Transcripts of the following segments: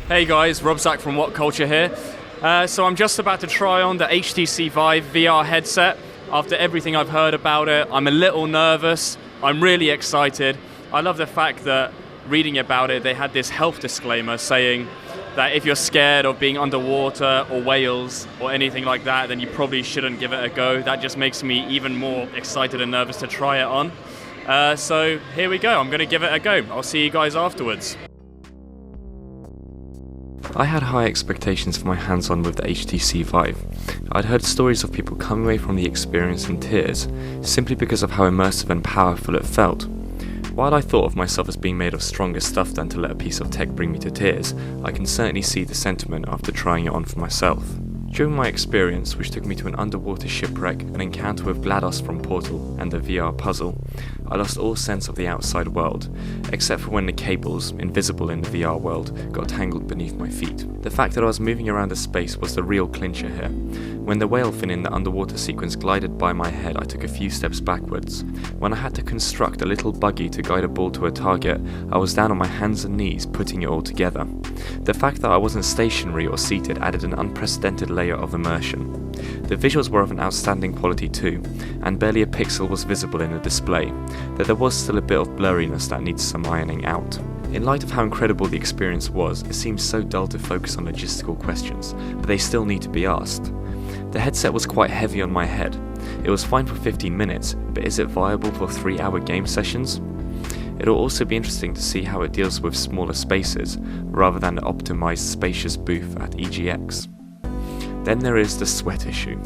Hey guys, Rob Zach from What Culture here. So I'm just about to try on the HTC Vive VR headset. After everything I've heard about it, I'm a little nervous. I'm really excited. I love the fact that reading about it, they had this health disclaimer saying that if you're scared of being underwater or whales or anything like that, then you probably shouldn't give it a go. That just makes me even more excited and nervous to try it on. So here we go, I'm going to give it a go. I'll see you guys afterwards. I had high expectations for my hands-on with the HTC Vive. I'd heard stories of people coming away from the experience in tears, simply because of how immersive and powerful it felt. While I thought of myself as being made of stronger stuff than to let a piece of tech bring me to tears, I can certainly see the sentiment after trying it on for myself. During my experience, which took me to an underwater shipwreck, an encounter with GLaDOS from Portal, and a VR puzzle, I lost all sense of the outside world, except for when the cables, invisible in the VR world, got tangled beneath my feet. The fact that I was moving around a space was the real clincher here. When the whale fin in the underwater sequence glided by my head, I took a few steps backwards. When I had to construct a little buggy to guide a ball to a target, I was down on my hands and knees putting it all together. The fact that I wasn't stationary or seated added an unprecedented layer of immersion. The visuals were of an outstanding quality too, and barely a pixel was visible in the display, though there was still a bit of blurriness that needs some ironing out. In light of how incredible the experience was, it seems so dull to focus on logistical questions, but they still need to be asked. The headset was quite heavy on my head. It was fine for 15 minutes, but is it viable for 3-hour game sessions? It'll also be interesting to see how it deals with smaller spaces, rather than the optimized spacious booth at EGX. Then there is the sweat issue.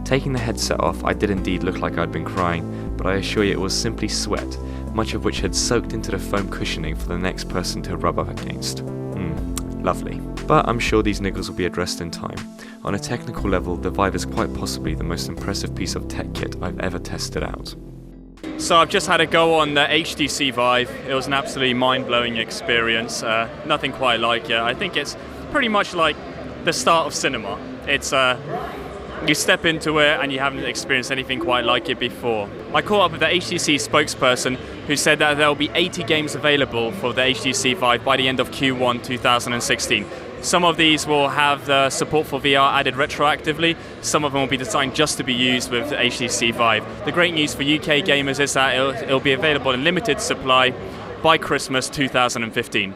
Taking the headset off, I did indeed look like I'd been crying, but I assure you it was simply sweat, much of which had soaked into the foam cushioning for the next person to rub up against. Lovely. But I'm sure these niggles will be addressed in time. On a technical level, the Vive is quite possibly the most impressive piece of tech kit I've ever tested out. So I've just had a go on the HTC Vive. It was an absolutely mind-blowing experience. Nothing quite like it. I think it's pretty much like the start of cinema. It's you step into it and you haven't experienced anything quite like it before. I caught up with the HTC spokesperson who said that there will be 80 games available for the HTC Vive by the end of Q1 2016. Some of these will have the support for VR added retroactively. Some of them will be designed just to be used with the HTC Vive. The great news for UK gamers is that it'll be available in limited supply by Christmas 2015.